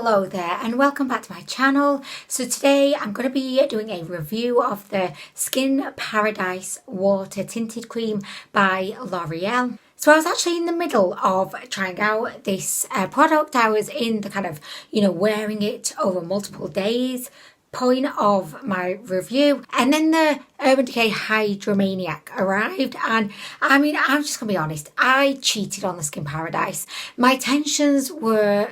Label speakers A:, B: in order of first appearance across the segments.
A: Hello there and welcome back to my channel. So today I'm going to be doing a review of the Skin Paradise Water Tinted Cream by L'Oreal. So I was actually in the middle of trying out this product. I was in the kind of, wearing it over multiple days point of my review, and then the Urban Decay Hydromaniac arrived, and I mean, I'm just gonna be honest, I cheated on the Skin Paradise. My attentions were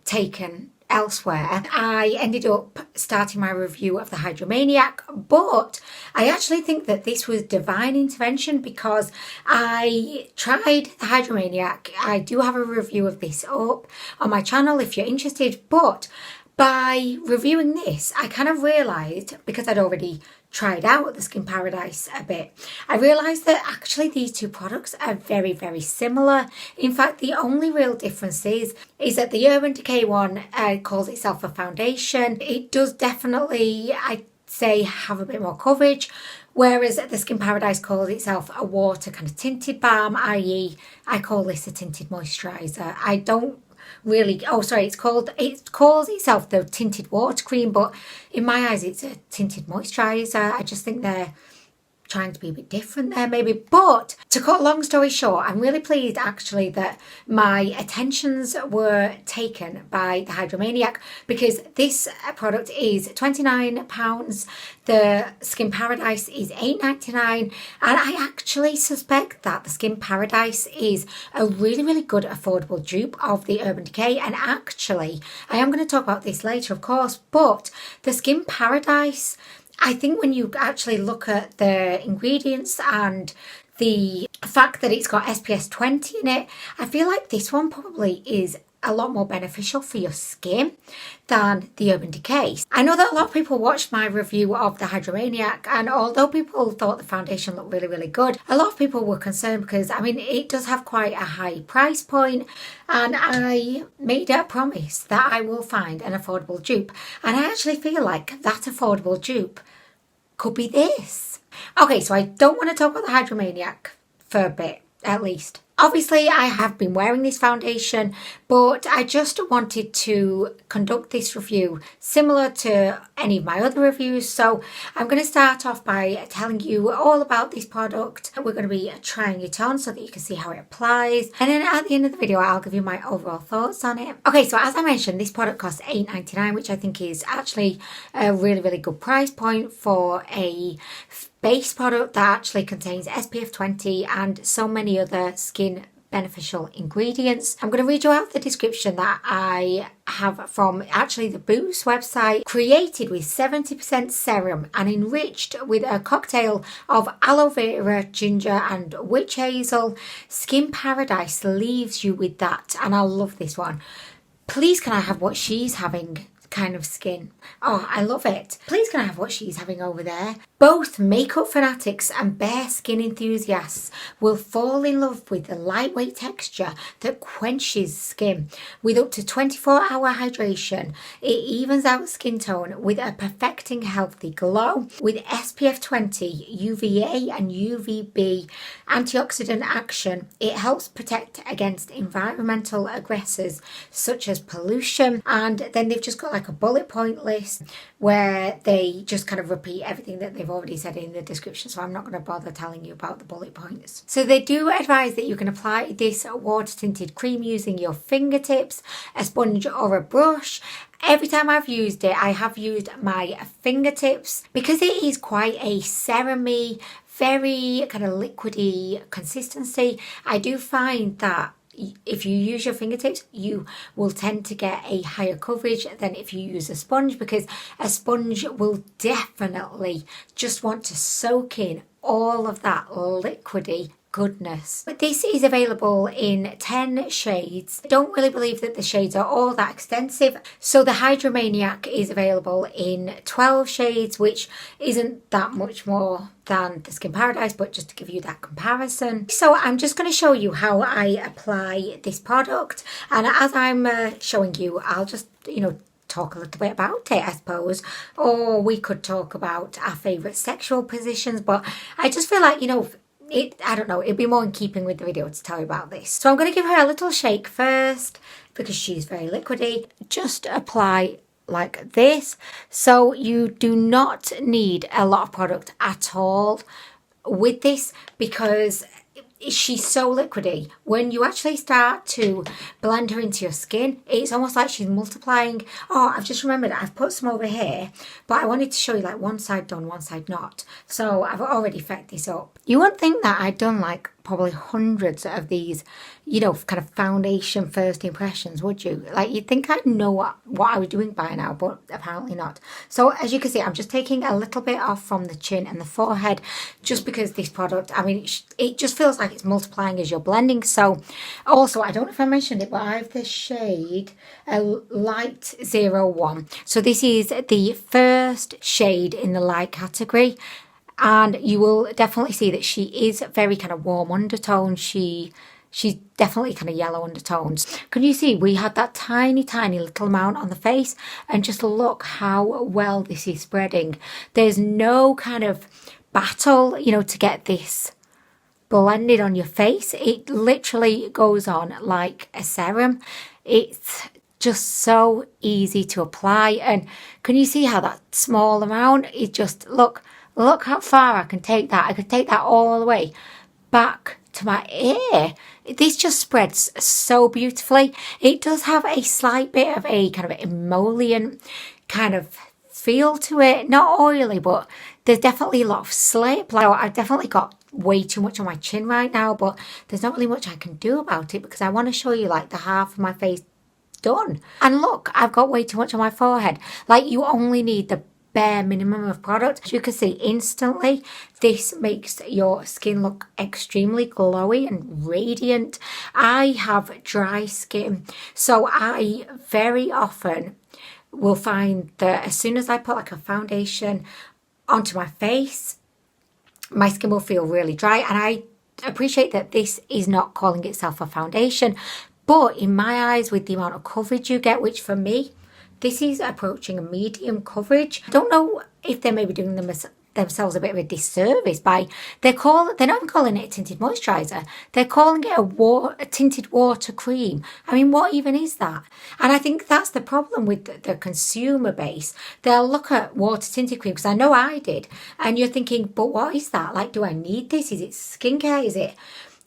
A: taken elsewhere. I ended up starting my review of the Hydromaniac, but I actually think that this was divine intervention because I tried the Hydromaniac. I do have a review of this up on my channel if you're interested, but by reviewing this, I kind of realised, because I'd already tried out the Skin Paradise a bit, I realised that actually these two products are very, very similar. In fact, the only real difference is that the Urban Decay one calls itself a foundation. It does definitely, I'd say, have a bit more coverage, whereas the Skin Paradise calls itself a water kind of tinted balm, i.e. I call this a tinted moisturiser. I don't really, it calls itself the tinted water cream, but in my eyes it's a tinted moisturiser. I just think they're trying to be a bit different there maybe. But to cut a long story short, I'm really pleased actually that my attentions were taken by the Hydromaniac, because this product is £29, the Skin Paradise is £8.99, and I actually suspect that the Skin Paradise is a really, really good affordable dupe of the Urban Decay. And actually, I am going to talk about this later of course, but the Skin Paradise, I think when you actually look at the ingredients and the fact that it's got SPF 20 in it, I feel like this one probably is a lot more beneficial for your skin than the Urban Decay. I know that a lot of people watched my review of the Hydromaniac, and although people thought the foundation looked really, really good, a lot of people were concerned because, I mean, it does have quite a high price point, and I made a promise that I will find an affordable dupe, and I actually feel like that affordable dupe could be this. Okay, so I don't want to talk about the Hydromaniac for a bit, at least. Obviously, I have been wearing this foundation, but I just wanted to conduct this review similar to any of my other reviews. So I'm going to start off by telling you all about this product. We're going to be trying it on so that you can see how it applies. And then at the end of the video, I'll give you my overall thoughts on it. Okay, so as I mentioned, this product costs £8.99, which I think is actually a really, really good price point for a base product that actually contains SPF 20 and so many other skin beneficial ingredients. I'm going to read you out the description that I have from actually the Boots website. Created with 70% serum and enriched with a cocktail of aloe vera, ginger and witch hazel, Skin Paradise leaves you with that. And I love this one. Please can I have what she's having kind of skin. Oh, I love it. Please can I have what she's having over there. Both makeup fanatics and bare skin enthusiasts will fall in love with the lightweight texture that quenches skin. With up to 24-hour hydration, it evens out skin tone with a perfecting healthy glow. With SPF 20, UVA and UVB antioxidant action, it helps protect against environmental aggressors such as pollution. And then they've just got like a bullet point list where they just kind of repeat everything that they've already said in the description, so I'm not going to bother telling you about the bullet points. So they do advise that you can apply this water tinted cream using your fingertips, a sponge or a brush. Every time I've used it, I have used my fingertips because it is quite a serum-y, very kind of liquidy consistency. I do find that if you use your fingertips, you will tend to get a higher coverage than if you use a sponge, because a sponge will definitely just want to soak in all of that liquidy goodness. But this is available in 10 shades. I don't really believe that the shades are all that extensive. So the Hydromaniac is available in 12 shades, which isn't that much more than the Skin Paradise, but just to give you that comparison. So I'm just going to show you how I apply this product, and as I'm showing you, I'll just talk a little bit about it, I suppose, or we could talk about our favourite sexual positions. But I just feel like I don't know, it'd be more in keeping with the video to tell you about this. So I'm going to give her a little shake first because she's very liquidy. Just apply like this. So you do not need a lot of product at all with this because she's so liquidy. When you actually start to blend her into your skin, it's almost like she's multiplying. Oh, I've just remembered I've put some over here, but I wanted to show you like one side done, one side not. So I've already fecked this up. You wouldn't think that I'd done like probably hundreds of these, you know, kind of foundation first impressions, would you? Like you'd think I'd know what I was doing by now, but apparently not. So as you can see, I'm just taking a little bit off from the chin and the forehead just because this product, I mean, it just feels like it's multiplying as you're blending. So also, I don't know if I mentioned it, but I have the shade Light 01. So this is the first shade in the light category. And you will definitely see that she is very kind of warm undertones. She's definitely kind of yellow undertones. Can you see we had that tiny little amount on the face, and just look how well this is spreading. There's no kind of battle, you know, to get this blended on your face. It literally goes on like a serum. It's just so easy to apply. And can you see how that small amount is just, look how far I can take that. I could take that all the way back to my ear. This just spreads so beautifully. It does have a slight bit of a kind of emollient kind of feel to it. Not oily, but there's definitely a lot of slip. Like I've definitely got way too much on my chin right now, but there's not really much I can do about it because I want to show you like the half of my face done. And look, I've got way too much on my forehead. Like you only need the bare minimum of product. As you can see instantly, this makes your skin look extremely glowy and radiant. I have dry skin, so I very often will find that as soon as I put like a foundation onto my face, my skin will feel really dry. And I appreciate that this is not calling itself a foundation, but in my eyes, with the amount of coverage you get, which for me, this is approaching a medium coverage. I don't know if they may be doing themselves a bit of a disservice by they're not even calling it a tinted moisturiser. They're calling it a tinted water cream. I mean, what even is that? And I think that's the problem with the consumer base. They'll look at water tinted cream, because I know I did, and you're thinking, but what is that? Like, do I need this? Is it skincare?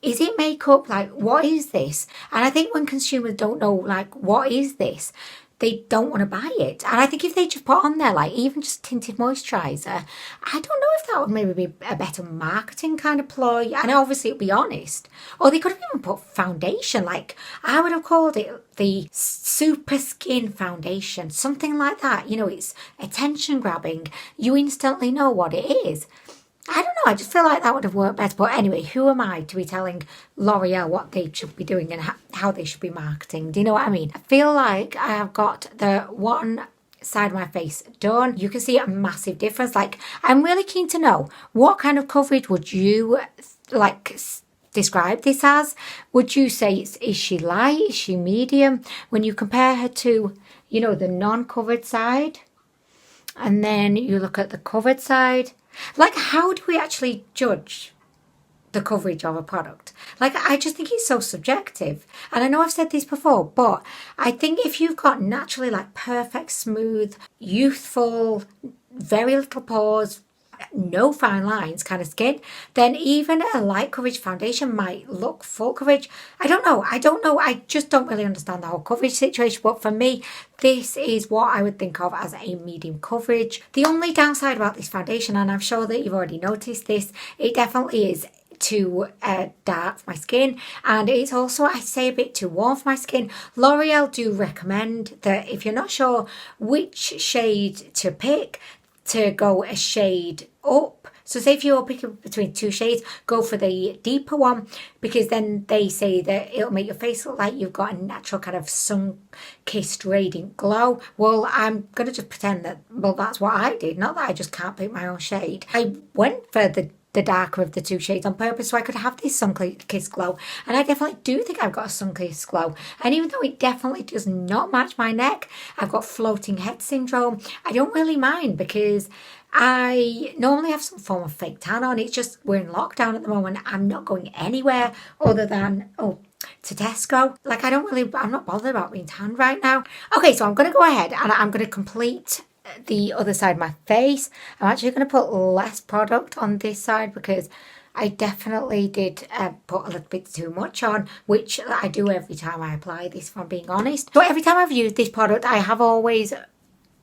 A: Is it makeup? Like, what is this? And I think when consumers don't know, like, what is this, they don't want to buy it. And I think if they just put on there, like, even just tinted moisturiser, I don't know if that would maybe be a better marketing kind of ploy. And obviously it'd be honest. Or they could have even put foundation. Like, I would have called it the Super Skin Foundation. Something like that. You know, it's attention grabbing. You instantly know what it is. I don't know, I just feel like that would have worked better. But anyway, who am I to be telling L'Oreal what they should be doing and how they should be marketing? Do you know what I mean? I feel like I have got the one side of my face done. You can see a massive difference. Like, I'm really keen to know, what kind of coverage would you like describe this as? Would you say is she light? Is she medium? When you compare her to, you know, the non-covered side, and then you look at the covered side. Like, how do we actually judge the coverage of a product? Like, I just think it's so subjective. And I know I've said this before, but I think if you've got naturally like perfect, smooth, youthful, very little pores, no fine lines kind of skin, then even a light coverage foundation might look full coverage. I don't know. I just don't really understand the whole coverage situation. But for me, this is what I would think of as a medium coverage. The only downside about this foundation, and I'm sure that you've already noticed this, it definitely is too dark for my skin, and it's also, I say, a bit too warm for my skin. L'Oreal do recommend that if you're not sure which shade to pick, to go a shade up. So say if you're picking between two shades, go for the deeper one, because then they say that it'll make your face look like you've got a natural kind of sun-kissed radiant glow. Well, I'm going to just pretend that, well, that's what I did. Not that I just can't pick my own shade. I went for the darker of the two shades on purpose so I could have this sun-kissed glow. And I definitely do think I've got a sun-kissed glow. And even though it definitely does not match my neck, I've got floating head syndrome, I don't really mind, because I normally have some form of fake tan on. It's just we're in lockdown at the moment. I'm not going anywhere other than to Tesco. Like I'm not bothered about being tanned right now. Okay, so I'm going to go ahead and I'm going to complete the other side of my face. I'm actually going to put less product on this side because I definitely did put a little bit too much on, which I do every time I apply this, if I'm being honest. So every time I've used this product, I have always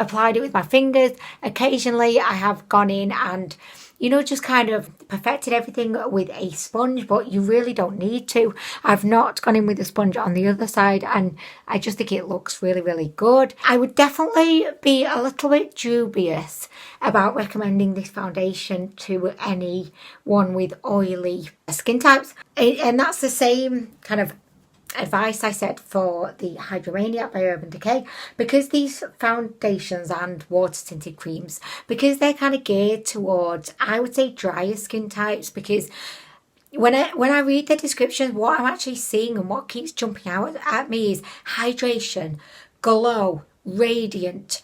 A: applied it with my fingers. Occasionally I have gone in and, you know, just kind of perfected everything with a sponge, but you really don't need to. I've not gone in with a sponge on the other side and I just think it looks really, really good. I would definitely be a little bit dubious about recommending this foundation to anyone with oily skin types. And that's the same kind of advice I said for the Hydromaniac by Urban Decay, because these foundations and water tinted creams, because they're kind of geared towards, I would say, drier skin types, because when I read the descriptions, what I'm actually seeing and what keeps jumping out at me is hydration, glow, radiant,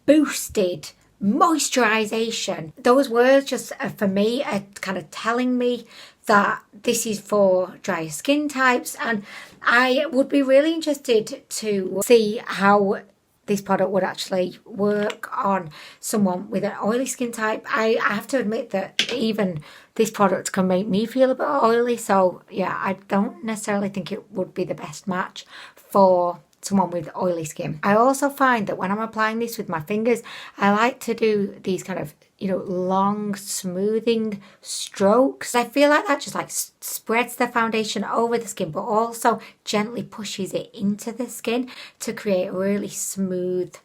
A: boosted, moisturization. Those words just for me are kind of telling me that this is for drier skin types, and I would be really interested to see how this product would actually work on someone with an oily skin type. I have to admit that even this product can make me feel a bit oily, so yeah, I don't necessarily think it would be the best match for someone with oily skin. I also find that when I'm applying this with my fingers, I like to do these kind of, you know, long smoothing strokes. I feel like that just like spreads the foundation over the skin, but also gently pushes it into the skin to create a really smooth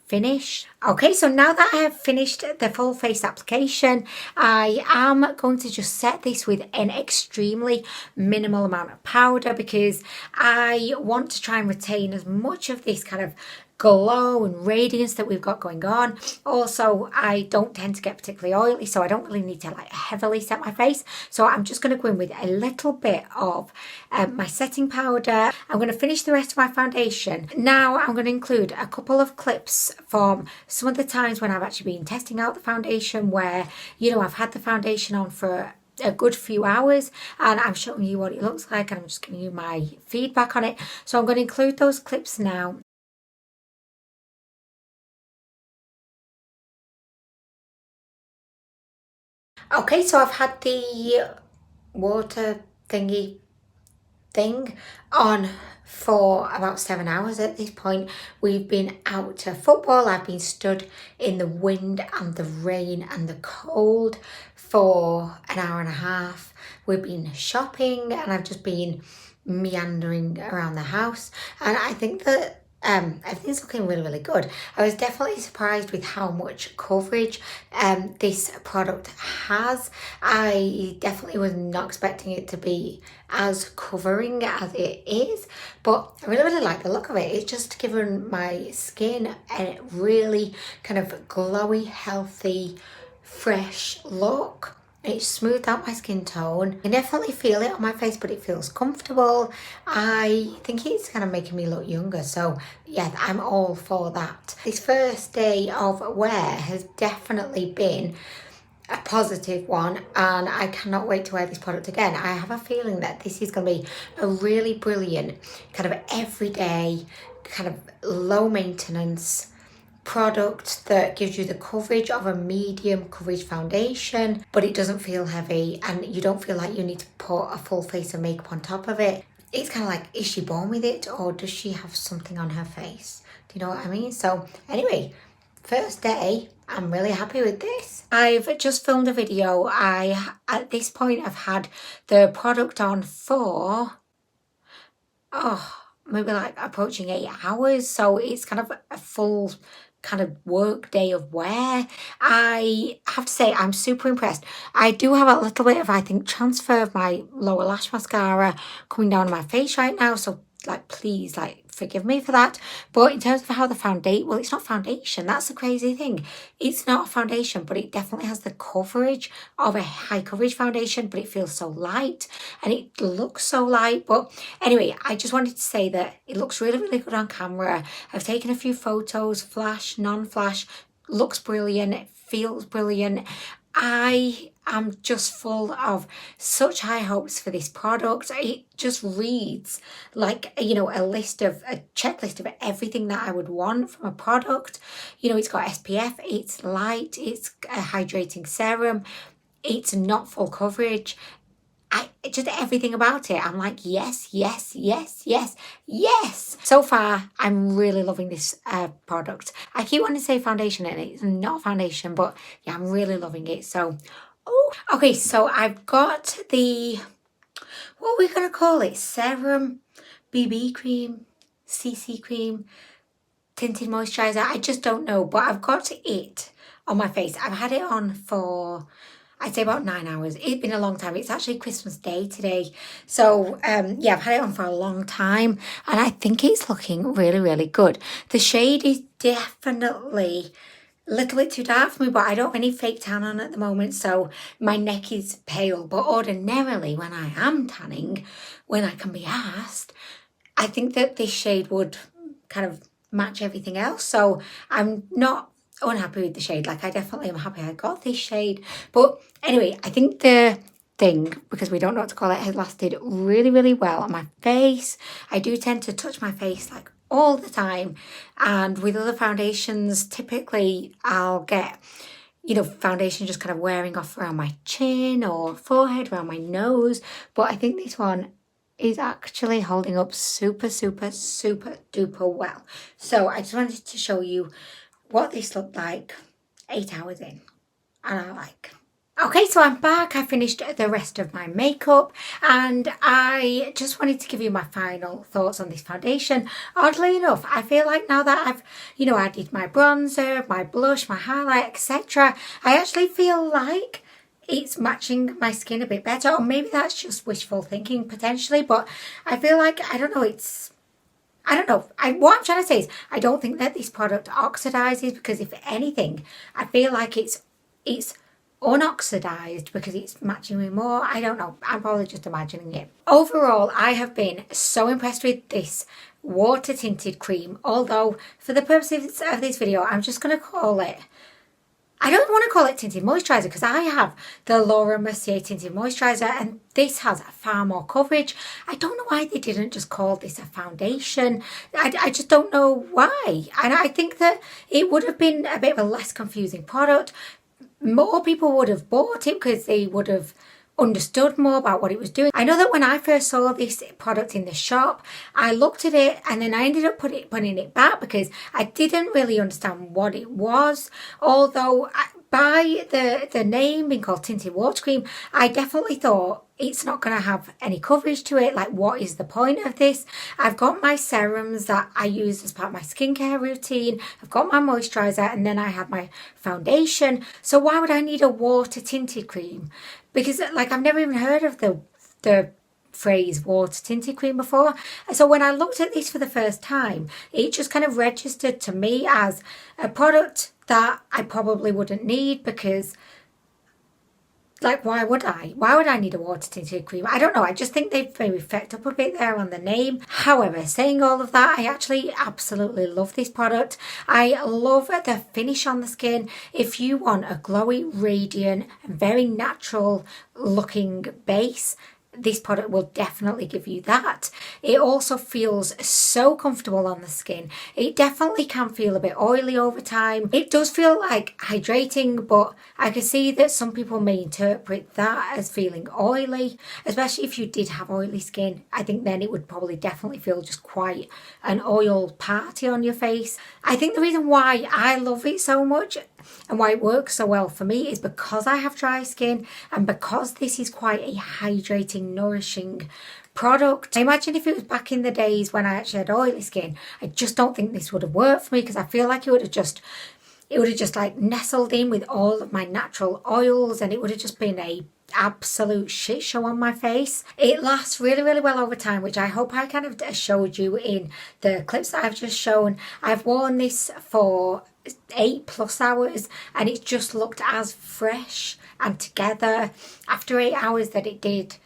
A: finish. Okay, so now that I have finished the full face application, I am going to just set this with an extremely minimal amount of powder because I want to try and retain as much of this kind of glow and radiance that we've got going on. Also, I don't tend to get particularly oily, so I don't really need to like heavily set my face. So I'm just going to go in with a little bit of my setting powder. I'm going to finish the rest of my foundation. Now I'm going to include a couple of clips from some of the times when I've actually been testing out the foundation where, you know, I've had the foundation on for a good few hours and I'm showing you what it looks like and I'm just giving you my feedback on it. So I'm going to include those clips now. Okay, so I've had the water thingy thing on for about 7 hours at this point. We've been out to football. I've been stood in the wind and the rain and the cold for an hour and a half. We've been shopping and I've just been meandering around the house, and I think that everything's looking really, really good. I was definitely surprised with how much coverage this product has. I definitely was not expecting it to be as covering as it is, but I really, really like the look of it. It's just given my skin a really kind of glowy, healthy, fresh look. It's smoothed out my skin tone. I definitely feel it on my face, but it feels comfortable. I think it's kind of making me look younger. So yeah, I'm all for that. This first day of wear has definitely been a positive one, and I cannot wait to wear this product again. I have a feeling that this is going to be a really brilliant kind of everyday, kind of low maintenance product that gives you the coverage of a medium coverage foundation, but it doesn't feel heavy and you don't feel like you need to put a full face of makeup on top of it. It's kind of like, is she born with it or does she have something on her face? Do you know what I mean? So anyway, first day, I'm really happy with this. I've just filmed a video. At this point, I've had the product on for, maybe like approaching 8 hours. So it's kind of a full kind of work day of wear. I have to say I'm super impressed. I do have a little bit of, I think, transfer of my lower lash mascara coming down on my face right now, so like please like forgive me for that. But in terms of how the foundation, well, it's not foundation, that's the crazy thing. It's not a foundation, but it definitely has the coverage of a high coverage foundation, but it feels so light and it looks so light. But anyway, I just wanted to say that it looks really, really good on camera. I've taken a few photos, flash, non-flash, looks brilliant, it feels brilliant. I am just full of such high hopes for this product. It just reads like, a checklist of everything that I would want from a product. It's got SPF, it's light, it's a hydrating serum, it's not full coverage. Just everything about it, I'm like, yes, yes, yes, yes, yes. So far, I'm really loving this product. I keep wanting to say foundation, and it's not foundation, but yeah, I'm really loving it. So, okay, so I've got what are we going to call it? Serum, BB cream, CC cream, tinted moisturizer. I just don't know, but I've got it on my face. I've had it on for, I'd say, about 9 hours. It's been a long time. It's actually Christmas Day today. So, yeah, I've had it on for a long time. And I think it's looking really, really good. The shade is definitely a little bit too dark for me, but I don't have any fake tan on at the moment. So my neck is pale. But ordinarily, when I am tanning, when I can be asked, I think that this shade would kind of match everything else. So I'm not unhappy with the shade. Like, I definitely am happy I got this shade. But anyway, I think the thing, because we don't know what to call it, has lasted really, really well on my face. I do tend to touch my face like all the time, and with other foundations, typically I'll get foundation just kind of wearing off around my chin or forehead, around my nose. But I think this one is actually holding up super, super, super duper well. So I just wanted to show you what this looked like 8 hours in, and I like. Okay, so I'm back. I finished the rest of my makeup, and I just wanted to give you my final thoughts on this foundation. Oddly enough, I feel like now that I've, added my bronzer, my blush, my highlight, etc., I actually feel like it's matching my skin a bit better, or maybe that's just wishful thinking potentially, but I feel like, I don't know, what I'm trying to say is I don't think that this product oxidizes, because if anything, I feel like it's unoxidized because it's matching me more. I don't know. I'm probably just imagining it. Overall, I have been so impressed with this water tinted cream, although for the purposes of this video, I'm just going to call it, I don't want to call it tinted moisturizer, because I have the Laura Mercier tinted moisturizer, and this has far more coverage. I don't know why they didn't just call this a foundation. I just don't know why. And I think that it would have been a bit of a less confusing product. More people would have bought it because they would have understood more about what it was doing. I know that when I first saw this product in the shop, I looked at it and then I ended up putting it back because I didn't really understand what it was. Although by the name being called tinted water cream, I definitely thought it's not going to have any coverage to it. Like, what is the point of this? I've got my serums that I use as part of my skincare routine. I've got my moisturizer, and then I have my foundation. So why would I need a water tinted cream? Because I've never even heard of the phrase water tinted cream before. So when I looked at this for the first time, it just kind of registered to me as a product that I probably wouldn't need, because why would I? Why would I need a water tinted cream? I don't know. I just think they've maybe fecked up a bit there on the name. However, saying all of that, I actually absolutely love this product. I love the finish on the skin. If you want a glowy, radiant, very natural looking base, this product will definitely give you that. It also feels so comfortable on the skin. It definitely can feel a bit oily over time. It does feel like hydrating, but I can see that some people may interpret that as feeling oily, especially if you did have oily skin. I think then it would probably definitely feel just quite an oil party on your face. I think the reason why I love it so much and why it works so well for me is because I have dry skin, and because this is quite a hydrating, nourishing product. I imagine if it was back in the days when I actually had oily skin, I just don't think this would have worked for me, because I feel like it would have just nestled in with all of my natural oils, and it would have just been a absolute shit show on my face. It lasts really, really well over time, which I hope I kind of showed you in the clips that I've just shown. I've worn this for 8+ hours, and it just looked as fresh and together after 8 hours that it did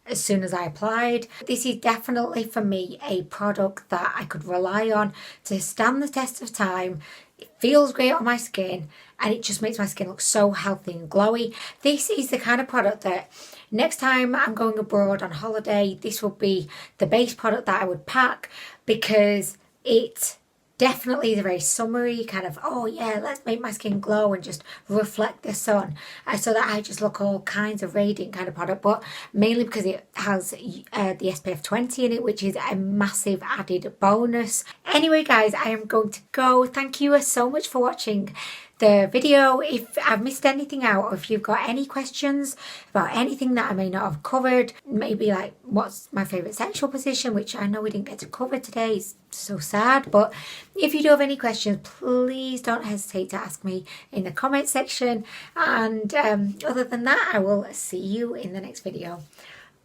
A: as soon as I applied. This is definitely for me a product that I could rely on to stand the test of time. It feels great on my skin and it just makes my skin look so healthy and glowy. This is the kind of product that next time I'm going abroad on holiday, this would be the base product that I would pack, because it definitely is a very summery kind of, oh yeah, let's make my skin glow and just reflect the sun, so that I just look all kinds of radiant kind of product, but mainly because it has the SPF 20 in it, which is a massive added bonus. Anyway guys, I am going to go. Thank you so much for watching the video. If I've missed anything out, or if you've got any questions about anything that I may not have covered, maybe like what's my favourite sexual position, which I know we didn't get to cover today, it's so sad, but if you do have any questions, please don't hesitate to ask me in the comment section. And other than that, I will see you in the next video.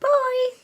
A: Bye.